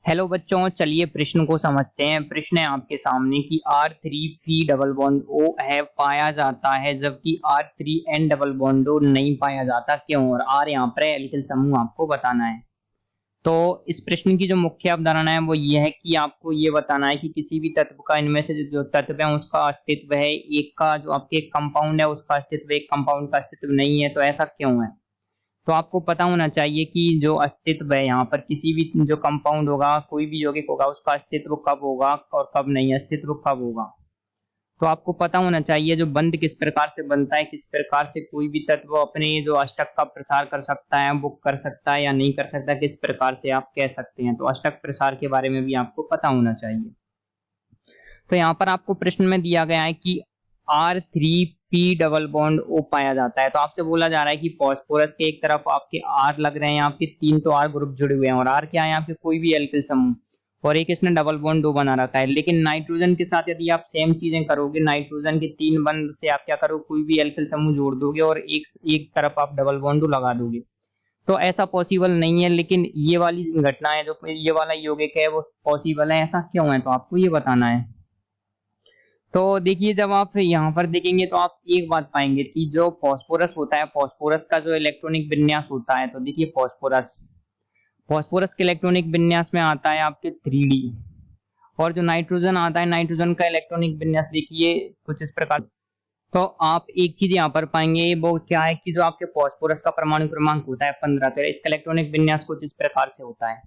Hello बच्चों, चलिए प्रश्न को समझते हैं। प्रश्न है आपके सामने कि R3 डबल बॉन्ड O है पाया जाता है जबकि R3N डबल बॉन्ड O नहीं पाया जाता, क्यों? और R यहाँ पर एल्किल समूह आपको बताना है। तो इस प्रश्न की जो मुख्य अवधारणा है वो ये है कि आपको ये बताना है कि किसी भी तत्व का इनमें से जो तत्व है उसका अस्तित्व है, एक का जो आपके कंपाउंड है उसका अस्तित्व, एक कंपाउंड का अस्तित्व नहीं है। तो ऐसा क्यों है? तो आपको पता होना चाहिए कि जो अस्तित्व है यहाँ पर किसी भी जो कंपाउंड होगा, कोई भी यौगिक होगा, उसका अस्तित्व कब होगा और कब नहीं, अस्तित्व कब होगा। तो आपको पता होना चाहिए जो बंध किस प्रकार से बनता है, किस प्रकार से कोई भी तत्व अपने जो अष्टक का प्रसार कर सकता है, वो कर सकता है या नहीं कर सकता, किस प्रकार से आप कह सकते हैं। तो अष्टक प्रसार के बारे में भी आपको पता होना चाहिए। तो यहाँ पर आपको प्रश्न में दिया गया है कि R3P डबल बॉन्ड O पाया जाता है। तो आपसे बोला जा रहा है कि फास्फोरस के एक तरफ आपके R लग रहे हैं, आपके तीन तो R ग्रुप जुड़े हुए हैं, और R क्या है आपके कोई भी एल्किल समूह, और एक इसने डबल बॉन्ड O बना रखा है। लेकिन नाइट्रोजन के साथ यदि आप सेम चीजें करोगे, नाइट्रोजन के तीन बंध से आप क्या करोगे, कोई भी एल्किल समूह जोड़ दोगे और एक तरफ आप डबल बॉन्ड O लगा दोगे। तो ऐसा पॉसिबल नहीं है, लेकिन ये वाली घटना है, जो ये वाला यौगिक है वो पॉसिबल है। ऐसा क्यों है? तो आपको ये बताना है। तो देखिए, जब आप यहाँ पर देखेंगे तो आप एक बात पाएंगे कि जो फास्फोरस होता है, फास्फोरस का जो इलेक्ट्रॉनिक विन्यास होता है, तो देखिए फास्फोरस फास्फोरस के इलेक्ट्रॉनिक विन्यास में आता है आपके 3D। और जो नाइट्रोजन आता है, नाइट्रोजन का इलेक्ट्रॉनिक विन्यास देखिए कुछ इस प्रकार। तो आप एक चीज यहाँ पर पाएंगे, वो क्या है कि जो आपके फास्फोरस का परमाणु क्रमांक होता है 15, तो इसका इलेक्ट्रॉनिक विन्यास कुछ इस प्रकार से होता है।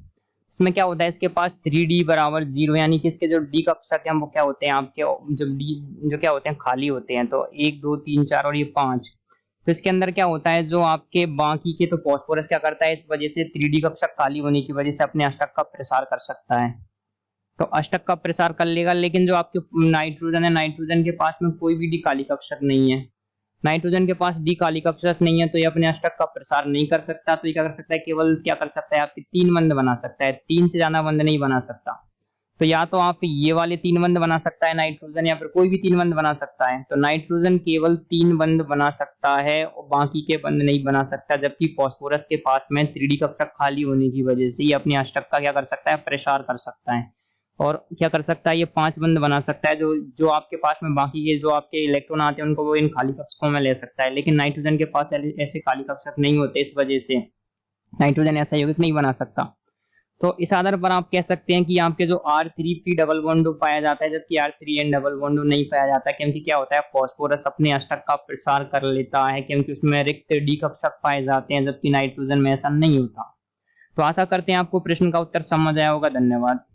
इसमें क्या होता है, इसके पास 3D बराबर 0, यानी कि इसके जो डी कक्षक हैं वो क्या होते हैं आपके, जो डी जो क्या होते हैं, खाली होते हैं। तो 1 2 3 4 और ये 5। तो इसके अंदर क्या होता है, जो आपके बाकी के, तो फास्फोरस क्या करता है, इस वजह से 3D कक्षक खाली होने की वजह से अपने अष्टक का प्रसार कर सकता है। तो अष्टक का प्रसार कर लेगा। लेकिन जो आपके नाइट्रोजन है, नाइट्रोजन के पास में कोई भी डी काली कक्षक नहीं है, नाइट्रोजन के पास डी काली कक्षक नहीं है, तो ये अपने अष्टक का प्रसार नहीं कर सकता। तो ये क्या कर सकता है, केवल क्या कर सकता है, आपके 3 बंध बना सकता है, 3 से ज्यादा बंध नहीं बना सकता। तो या तो आप ये वाले 3 बंध बना सकता है नाइट्रोजन, या फिर कोई भी 3 बंध बना सकता है। तो नाइट्रोजन केवल 3 बंध बना सकता है और बाकी के बंध नहीं बना सकता, जबकि फास्फोरस के पास में 3D कक्षक खाली होने की वजह से ये अपने अष्टक का क्या कर सकता है, प्रसार कर सकता है। और क्या कर सकता है, ये 5 बंध बना सकता है। जो जो आपके पास में बाकी के जो आपके इलेक्ट्रॉन आते हैं उनको वो इन खाली कक्षकों में ले सकता है। लेकिन नाइट्रोजन के पास ऐसे खाली कक्षक नहीं होते, इस वजह से नाइट्रोजन ऐसा यौगिक नहीं बना सकता। तो इस आधार पर आप कह सकते हैं कि आपके जो R3P डबल बॉन्ड पाया जाता है जबकि R3N डबल बॉन्ड नहीं पाया जाता, क्योंकि क्या होता है, फास्फोरस अपने अष्टक का प्रसार कर लेता है, क्योंकि उसमें रिक्त डी कक्षक पाए जाते हैं, जबकि नाइट्रोजन में ऐसा नहीं होता। तो आशा करते हैं आपको प्रश्न का उत्तर समझ आया होगा। धन्यवाद।